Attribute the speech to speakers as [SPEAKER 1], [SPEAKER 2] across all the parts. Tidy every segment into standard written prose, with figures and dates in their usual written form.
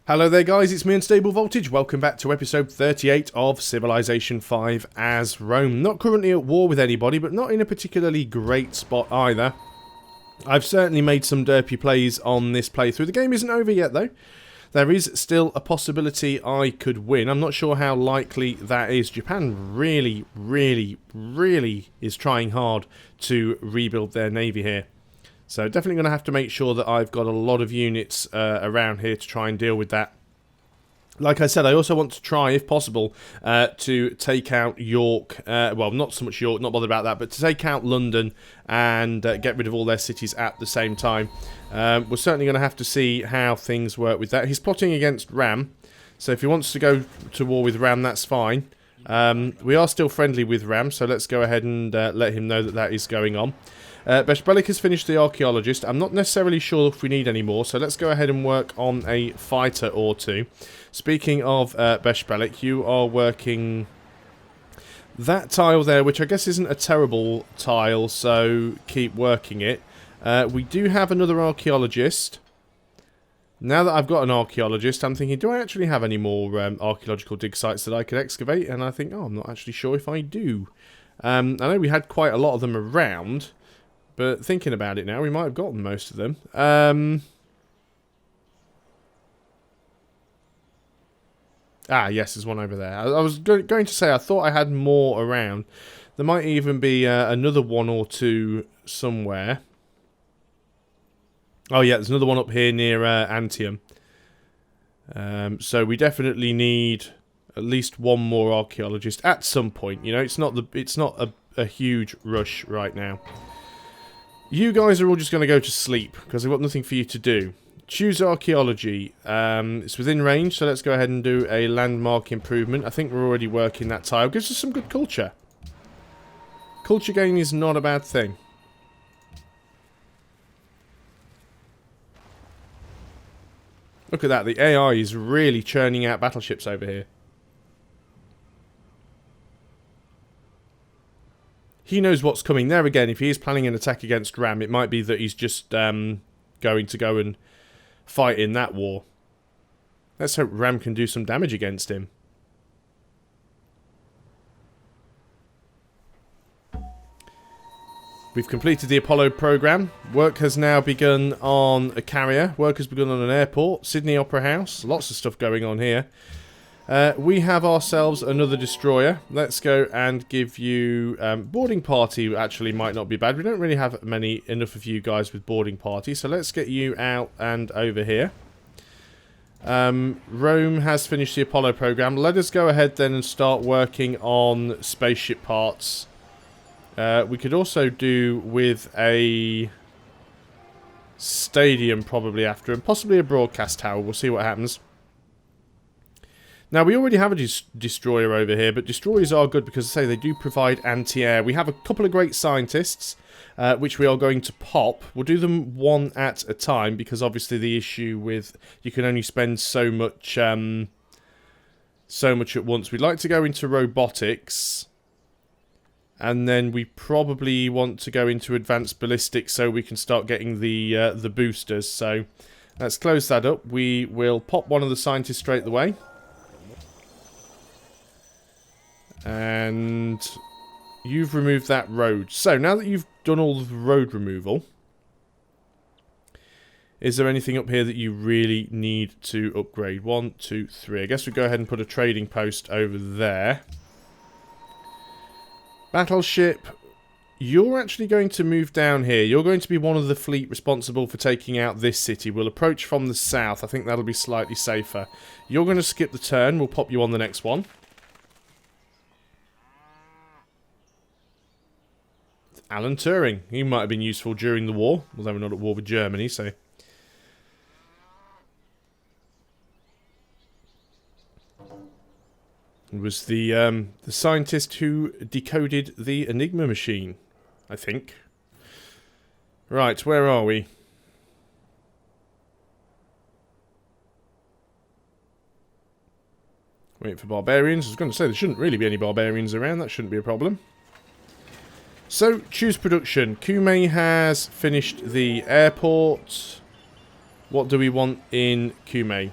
[SPEAKER 1] Hello there guys, it's me Unstable Voltage. Welcome back to episode 38 of Civilization 5 as Rome. Not currently at war with anybody, but not in a particularly great spot either. I've certainly made some derpy plays on this playthrough. The game isn't over yet though. There is still a possibility I could win. I'm not sure how likely that is. Japan really is trying hard to rebuild their navy here. So definitely going to have to make sure that I've got a lot of units around here to try and deal with that. Like I said, I also want to try, if possible, to take out York. Well, not so much York, not bothered about that, but to take out London and get rid of all their cities at the same time. We're certainly going to have to see how things work with that. He's plotting against Ram, so if he wants to go to war with Ram, that's fine. We are still friendly with Ram, so let's go ahead and let him know that that is going on. Beshbelik has finished the archaeologist. I'm not necessarily sure if we need any more, so let's go ahead and work on a fighter or two. Speaking of Beshbelik, you are working that tile there, which I guess isn't a terrible tile, so keep working it. We do have another archaeologist. Now that I've got an archaeologist, I'm thinking, do I actually have any more archaeological dig sites that I could excavate? And I think, oh, I'm not actually sure if I do. I know we had quite a lot of them around. But thinking about it now, we might have gotten most of them. Yes, there's one over there. I was going to say I thought I had more around. There might even be another one or two somewhere. Oh yeah, there's another one up here near Antium. So we definitely need at least one more archaeologist at some point. You know, it's not a huge rush right now. You guys are all just going to go to sleep, because I've got nothing for you to do. Choose archaeology. It's within range, so let's go ahead and do a landmark improvement. I think we're already working that tile. Gives us some good culture. Culture gain is not a bad thing. Look at that, the AI is really churning out battleships over here. He knows what's coming. There again, if he is planning an attack against Ram, it might be that he's just going to go and fight in that war. Let's hope Ram can do some damage against him. We've completed the Apollo program. Work has now begun on a carrier. Work has begun on an airport. Sydney Opera House. Lots of stuff going on here. We have ourselves another destroyer. Let's go and give you boarding party. Actually might not be bad. We don't really have enough of you guys with boarding party, so let's get you out and over here. Rome has finished the Apollo program. Let us go ahead then and start working on spaceship parts. We could also do with a stadium probably after, and possibly a broadcast tower. We'll see what happens. Now, we already have a destroyer over here, but destroyers are good because, I say, they do provide anti-air. We have a couple of great scientists, which we are going to pop. We'll do them one at a time, because obviously the issue with you can only spend so much at once. We'd like to go into robotics, and then we probably want to go into advanced ballistics so we can start getting the boosters. So let's close that up. We will pop one of the scientists straight away. And you've removed that road. So now that you've done all the road removal, is there anything up here that you really need to upgrade? 1, 2, 3. I guess we go ahead and put a trading post over there. Battleship, you're actually going to move down here. You're going to be one of the fleet responsible for taking out this city. We'll approach from the south. I think that'll be slightly safer. You're going to skip the turn. We'll pop you on the next one. Alan Turing. He might have been useful during the war, although we're not at war with Germany, so... It was the scientist who decoded the Enigma machine, I think. Right, where are we? Wait for barbarians. I was going to say, there shouldn't really be any barbarians around. That shouldn't be a problem. So, choose production. Kume has finished the airport. What do we want in Kume?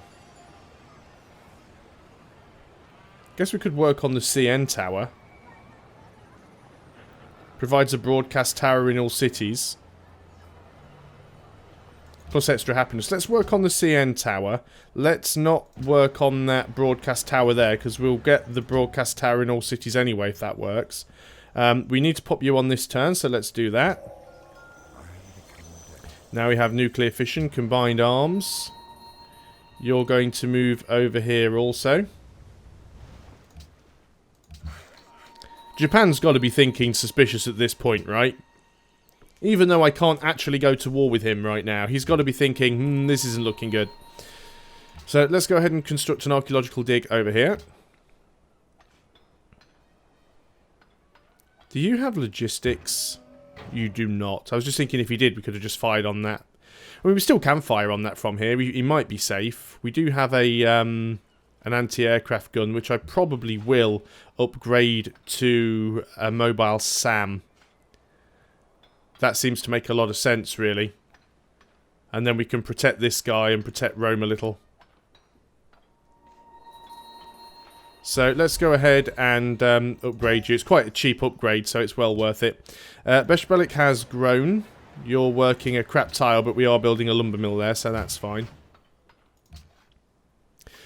[SPEAKER 1] guess we could work on the CN tower. Provides a broadcast tower in all cities. Plus extra happiness. Let's work on the CN tower. Let's not work on that broadcast tower there, because we'll get the broadcast tower in all cities anyway, if that works. We need to pop you on this turn, so let's do that. Now we have nuclear fission, combined arms. You're going to move over here also. Japan's got to be thinking suspicious at this point, right? Even though I can't actually go to war with him right now, he's got to be thinking, this isn't looking good. So let's go ahead and construct an archaeological dig over here. Do you have logistics? You do not. I was just thinking if he did, we could have just fired on that. I mean, we still can fire on that from here. He might be safe. We do have a an anti-aircraft gun, which I probably will upgrade to a mobile SAM. That seems to make a lot of sense, really. And then we can protect this guy and protect Rome a little. So let's go ahead and upgrade you. It's quite a cheap upgrade, so it's well worth it. Beshbelik has grown. You're working a crap tile, but we are building a lumber mill there, so that's fine.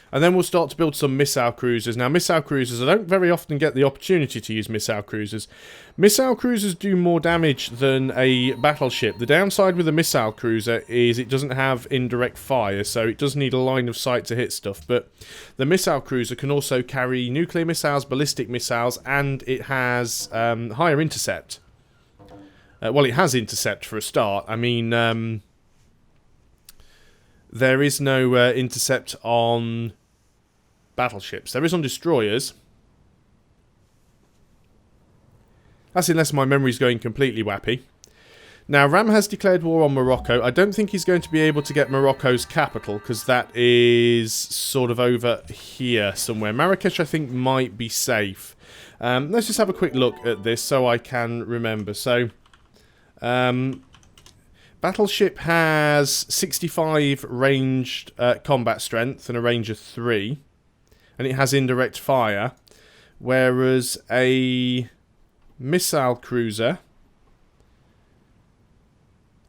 [SPEAKER 1] And then we'll start to build some missile cruisers. Now, missile cruisers, I don't very often get the opportunity to use missile cruisers. Missile cruisers do more damage than a battleship. The downside with a missile cruiser is it doesn't have indirect fire, so it does need a line of sight to hit stuff. But the missile cruiser can also carry nuclear missiles, ballistic missiles, and it has higher intercept. Well, it has intercept for a start. I mean, there is no intercept on battleships. There is on destroyers. That's unless my memory's going completely wappy. Now, Ram has declared war on Morocco. I don't think he's going to be able to get Morocco's capital, because that is sort of over here somewhere. Marrakesh, I think, might be safe. Let's just have a quick look at this so I can remember. So, Battleship has 65 ranged combat strength and a range of 3. And it has indirect fire. Whereas a missile cruiser...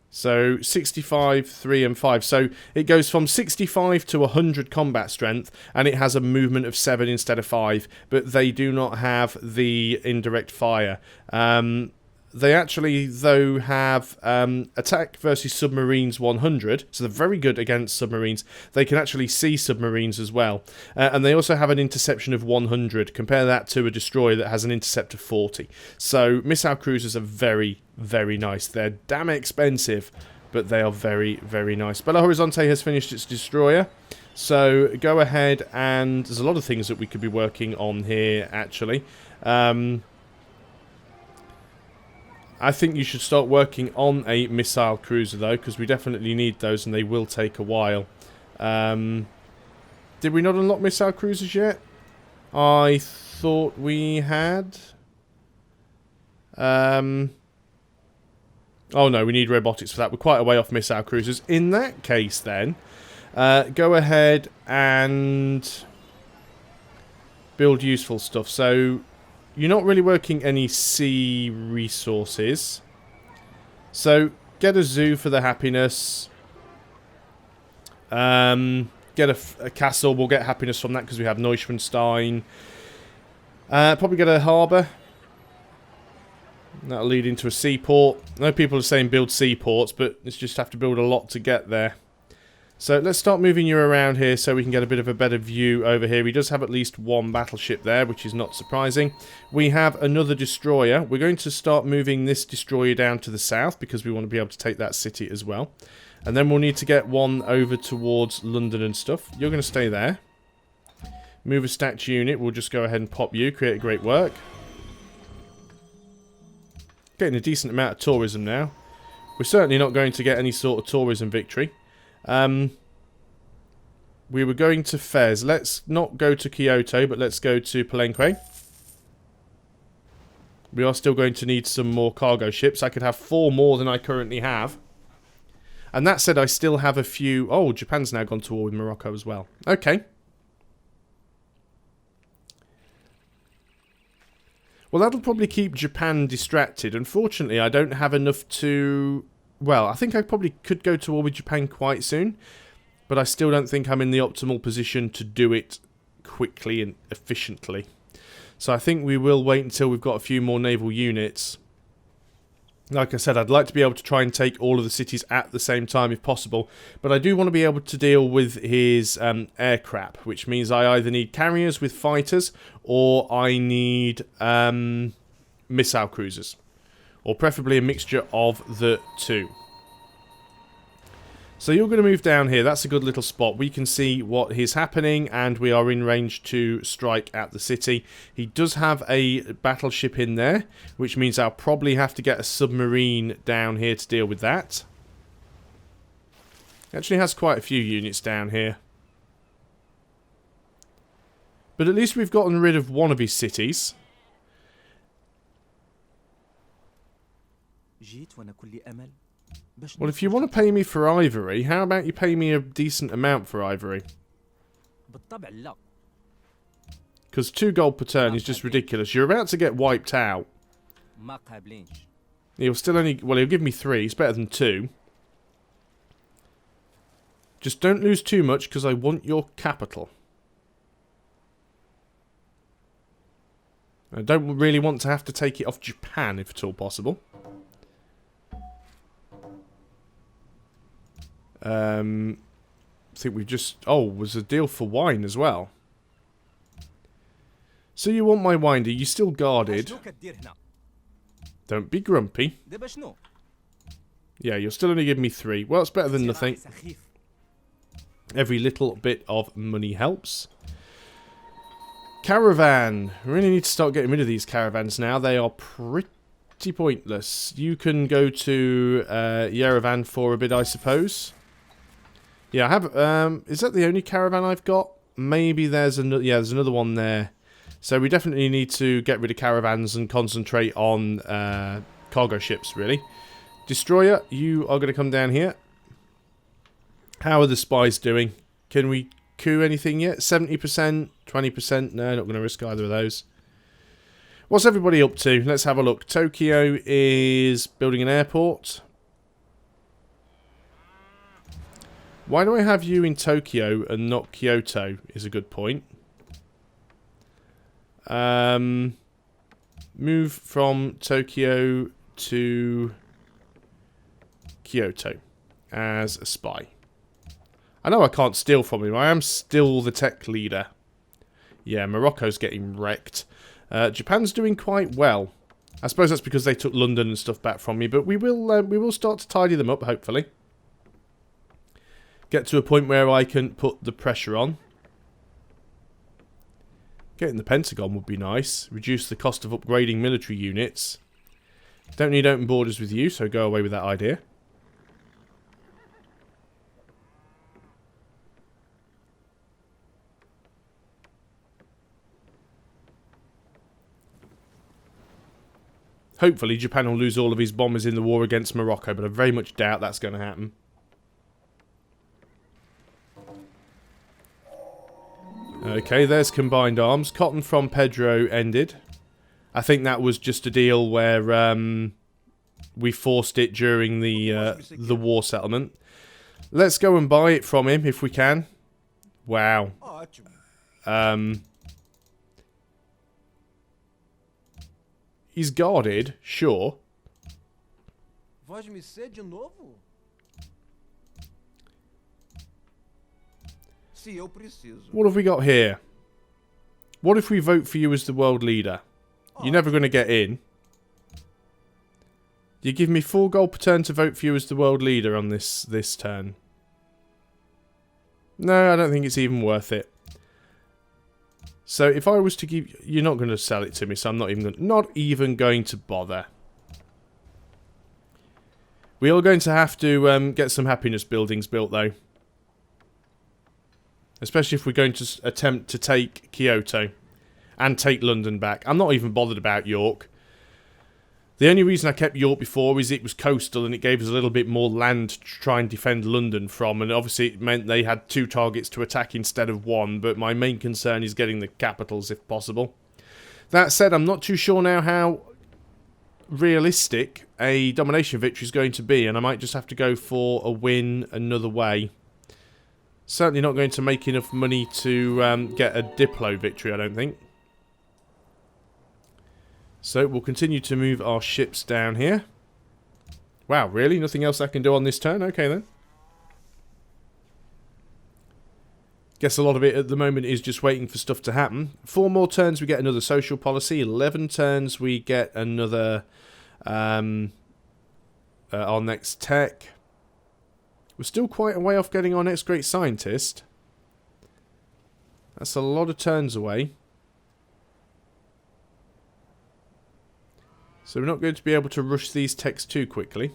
[SPEAKER 1] So 65, 3 and 5. So it goes from 65 to 100 combat strength, and it has a movement of 7 instead of 5. But they do not have the indirect fire. They actually, though, have attack versus submarines 100, so they're very good against submarines. They can actually see submarines as well. And they also have an interception of 100. Compare that to a destroyer that has an intercept of 40. So missile cruisers are very, very nice. They're damn expensive, but they are very, very nice. Belo Horizonte has finished its destroyer. So go ahead and... There's a lot of things that we could be working on here, actually. I think you should start working on a missile cruiser, though, because we definitely need those, and they will take a while. Did we not unlock missile cruisers yet? I thought we had. Oh, no, we need robotics for that. We're quite a way off missile cruisers. In that case, then, go ahead and build useful stuff. So... You're not really working any sea resources. So, get a zoo for the happiness. Get a castle. We'll get happiness from that because we have Neuschwanstein. Probably get a harbour. That'll lead into a seaport. I know people are saying build seaports, but it's just have to build a lot to get there. So let's start moving you around here so we can get a bit of a better view over here. He does have at least one battleship there, which is not surprising. We have another destroyer. We're going to start moving this destroyer down to the south because we want to be able to take that city as well. And then we'll need to get one over towards London and stuff. You're going to stay there. Move a stacked unit. We'll just go ahead and pop you. Create a great work. Getting a decent amount of tourism now. We're certainly not going to get any sort of tourism victory. We were going to Fez. Let's not go to Kyoto, but let's go to Palenque. We are still going to need some more cargo ships. I could have 4 more than I currently have. And that said, I still have a few... Oh, Japan's now gone to war with Morocco as well. Okay. Well, that'll probably keep Japan distracted. Unfortunately, I don't have enough to... Well, I think I probably could go to war with Japan quite soon. But I still don't think I'm in the optimal position to do it quickly and efficiently. So I think we will wait until we've got a few more naval units. Like I said, I'd like to be able to try and take all of the cities at the same time if possible. But I do want to be able to deal with his aircraft, which means I either need carriers with fighters or I need missile cruisers. Or preferably a mixture of the two. So you're going to move down here. That's a good little spot. We can see what is happening and we are in range to strike at the city. He does have a battleship in there, which means I'll probably have to get a submarine down here to deal with that. Actually has quite a few units down here. But at least we've gotten rid of one of his cities. Well, if you want to pay me for ivory, how about you pay me a decent amount for ivory? Because 2 gold per turn is just ridiculous. You're about to get wiped out. He'll still only... Well, he'll give me 3. It's better than 2. Just don't lose too much, because I want your capital. I don't really want to have to take it off Japan, if at all possible. I think we've just... Oh, was a deal for wine as well. So you want my wine? Are you still guarded? Don't be grumpy. Yeah, you're still only giving me 3. Well, it's better than nothing. Every little bit of money helps. Caravan. We really need to start getting rid of these caravans now. They are pretty pointless. You can go to Yerevan for a bit, I suppose. Yeah, I have... is that the only caravan I've got? Maybe there's another... Yeah, there's another one there. So we definitely need to get rid of caravans and concentrate on cargo ships, really. Destroyer, you are going to come down here. How are the spies doing? Can we coup anything yet? 70%? 20%? No, not going to risk either of those. What's everybody up to? Let's have a look. Tokyo is building an airport. Why do I have you in Tokyo and not Kyoto is a good point. Move from Tokyo to Kyoto as a spy. I know I can't steal from him. I am still the tech leader. Yeah, Morocco's getting wrecked. Japan's doing quite well. I suppose that's because they took London and stuff back from me, but we will start to tidy them up, hopefully. Get to a point where I can put the pressure on. Getting the Pentagon would be nice. Reduce the cost of upgrading military units. Don't need open borders with you, so go away with that idea. Hopefully Japan will lose all of his bombers in the war against Morocco, but I very much doubt that's going to happen. Okay, there's combined arms. Cotton from Pedro ended. I think that was just a deal where we forced it during the war settlement. Let's go and buy it from him if we can. Wow. He's guarded, sure. What have we got here? What if we vote for you as the world leader? You're never going to get in. You give me 4 gold per turn to vote for you as the world leader on this turn. No, I don't think it's even worth it. So if I was to give... You're not going to sell it to me, so I'm not even going to bother. We are going to have to get some happiness buildings built, though. Especially if we're going to attempt to take Kyoto. And take London back. I'm not even bothered about York. The only reason I kept York before is it was coastal and it gave us a little bit more land to try and defend London from. And obviously it meant they had 2 targets to attack instead of 1. But my main concern is getting the capitals if possible. That said, I'm not too sure now how realistic a domination victory is going to be, and I might just have to go for a win another way. Certainly not going to make enough money to get a Diplo victory, I don't think. So we'll continue to move our ships down here. Wow, really? Nothing else I can do on this turn? Okay then. Guess a lot of it at the moment is just waiting for stuff to happen. 4 more turns we get another social policy. 11 turns we get another our next tech. We're still quite a way off getting our next great scientist. That's a lot of turns away. So we're not going to be able to rush these techs too quickly.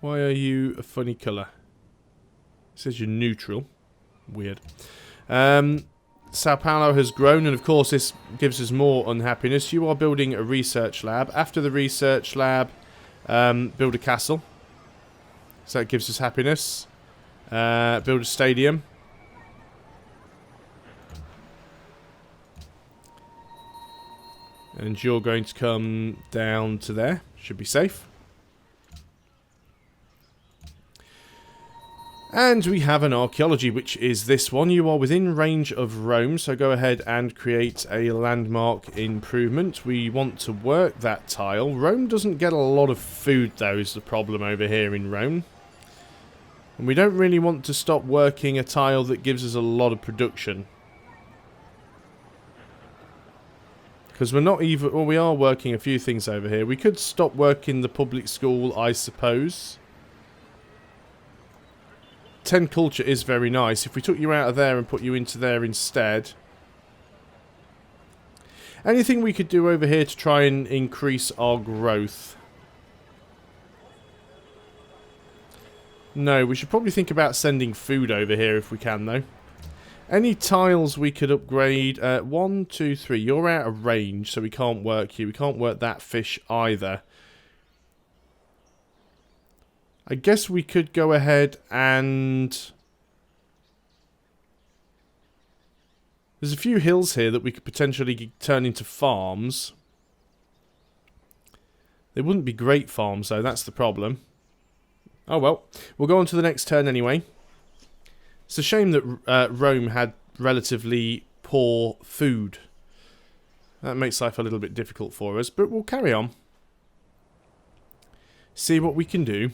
[SPEAKER 1] Why are you a funny colour? It says you're neutral. Weird. Sao Paulo has grown, and of course this gives us more unhappiness. You are building a research lab. After the research lab, build a castle. So that gives us happiness. Build a stadium. And you're going to come down to there. Should be safe. And we have an archaeology, which is this one. You are within range of Rome, so go ahead and create a landmark improvement. We want to work that tile. Rome doesn't get a lot of food, though, is the problem over here in Rome. And we don't really want to stop working a tile that gives us a lot of production. Because we're not even... Well, we are working a few things over here. We could stop working the public school, I suppose. 10 culture is very nice. If we took you out of there and put you into there instead. Anything we could do over here to try and increase our growth? No, we should probably think about sending food over here if we can, though. Any tiles we could upgrade? 1, 2, 3. You're out of range, so we can't work you. We can't work that fish either. I guess we could go ahead and... There's a few hills here that we could potentially turn into farms. They wouldn't be great farms, though. That's the problem. Oh, well. We'll go on to the next turn anyway. It's a shame that Rome had relatively poor food. That makes life a little bit difficult for us, but we'll carry on. See what we can do.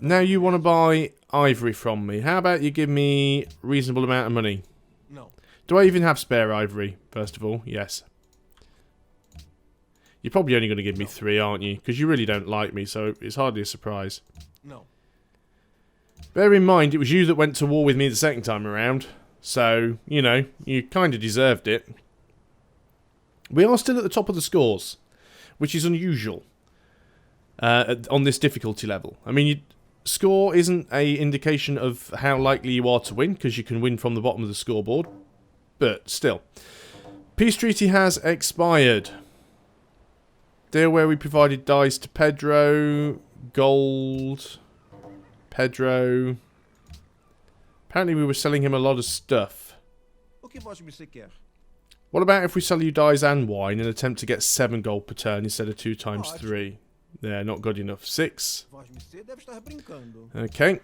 [SPEAKER 1] Now you want to buy ivory from me. How about you give me a reasonable amount of money? No. Do I even have spare ivory, first of all? Yes. You're probably only going to give me 3, aren't you? Because you really don't like me, so it's hardly a surprise. No. Bear in mind, it was you that went to war with me the second time around. So, you know, you kind of deserved it. We are still at the top of the scores, which is unusual. On this difficulty level. I mean, score isn't an indication of how likely you are to win, because you can win from the bottom of the scoreboard. But still. Peace treaty has expired. Deal where we provided dyes to Pedro. Gold. Pedro. Apparently we were selling him a lot of stuff. What about if we sell you dyes and wine and attempt to get 7 gold per turn instead of 2 times 3? Yeah, not good enough. 6. Okay.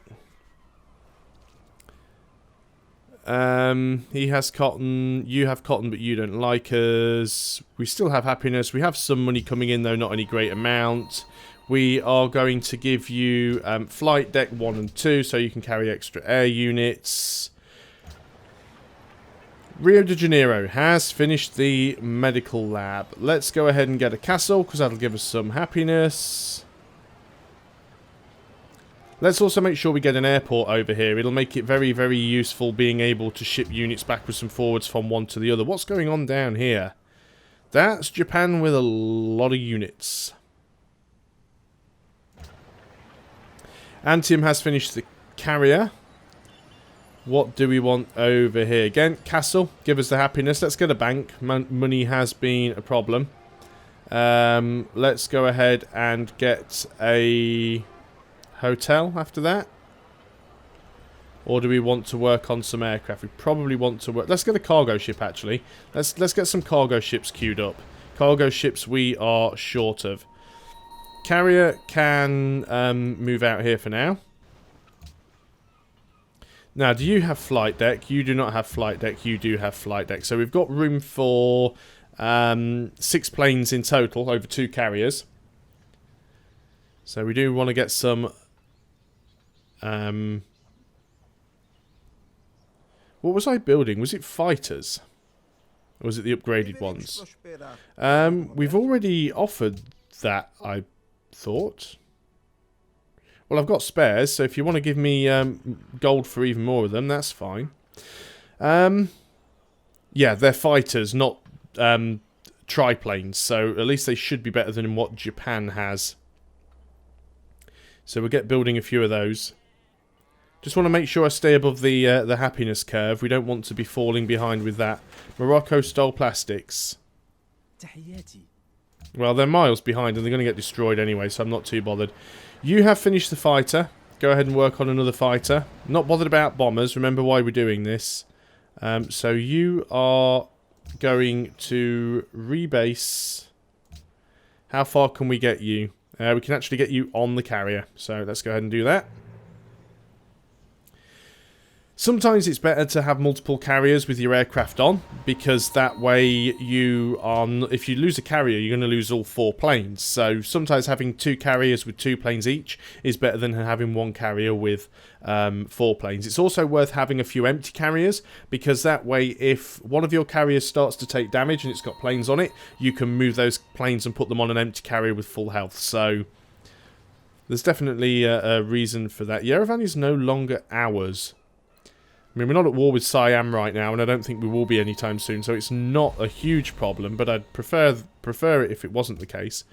[SPEAKER 1] He has cotton. You have cotton, but you don't like us. We still have happiness. We have some money coming in, though not any great amount. We are going to give you flight deck 1 and 2, so you can carry extra air units. Rio de Janeiro has finished the medical lab. Let's go ahead and get a castle, because that'll give us some happiness. Let's also make sure we get an airport over here. It'll make it very, very useful being able to ship units backwards and forwards from one to the other. What's going on down here? That's Japan with a lot of units. Antium has finished the carrier. What do we want over here? Again, castle. Give us the happiness. Let's get a bank. Money has been a problem. Let's go ahead and get a hotel after that? Or do we want to work on some aircraft? We probably want to work... Let's get a cargo ship, actually. Let's get some cargo ships queued up. Cargo ships we are short of. Carrier can move out here for now. Now, do you have flight deck? You do not have flight deck. You do have flight deck. So we've got room for 6 planes in total over 2 carriers. So we do want to get some... what was I building? Was it fighters? Or was it the upgraded ones? We've already offered that, I thought. Well, I've got spares, so if you want to give me gold for even more of them, that's fine. Yeah, they're fighters, not triplanes, so at least they should be better than what Japan has. So we'll get building a few of those. Just want to make sure I stay above the happiness curve. We don't want to be falling behind with that. Morocco stole plastics. Well, they're miles behind and they're going to get destroyed anyway, so I'm not too bothered. You have finished the fighter. Go ahead and work on another fighter. Not bothered about bombers. Remember why we're doing this. So you are going to rebase. How far can we get you? We can actually get you on the carrier. So let's go ahead and do that. Sometimes it's better to have multiple carriers with your aircraft on, because that way you are, if you lose a carrier, you're going to lose all 4 planes. So sometimes having 2 carriers with 2 planes each is better than having 1 carrier with 4 planes. It's also worth having a few empty carriers, because that way if one of your carriers starts to take damage and it's got planes on it, you can move those planes and put them on an empty carrier with full health. So there's definitely a reason for that. Yerevan is no longer ours. I mean, we're not at war with Siam right now, and I don't think we will be anytime soon, so it's not a huge problem, but I'd prefer it if it wasn't the case.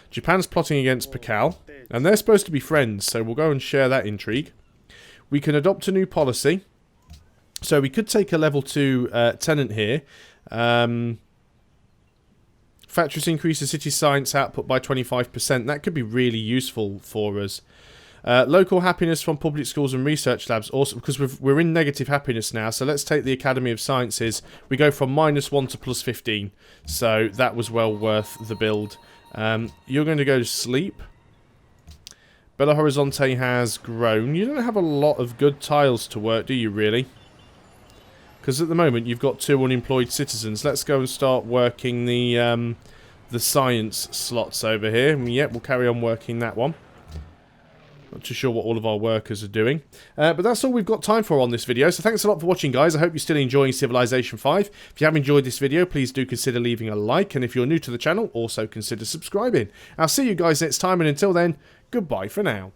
[SPEAKER 1] Japan's plotting against Pakal, and they're supposed to be friends, so we'll go and share that intrigue. We can adopt a new policy. So we could take a level 2 tenant here. Factories increase the city science output by 25%. That could be really useful for us. Local happiness from public schools and research labs, also because we're in negative happiness now, so let's take the Academy of Sciences. We go from -1 to +15, so that was well worth the build. You're going to go to sleep. Belo Horizonte has grown. You don't have a lot of good tiles to work, do you really? Because at the moment you've got 2 unemployed citizens. Let's go and start working the science slots over here. Yep, we'll carry on working that one. Not too sure what all of our workers are doing. But that's all we've got time for on this video. So thanks a lot for watching, guys. I hope you're still enjoying Civilization 5. If you have enjoyed this video, please do consider leaving a like. And if you're new to the channel, also consider subscribing. I'll see you guys next time. And until then, goodbye for now.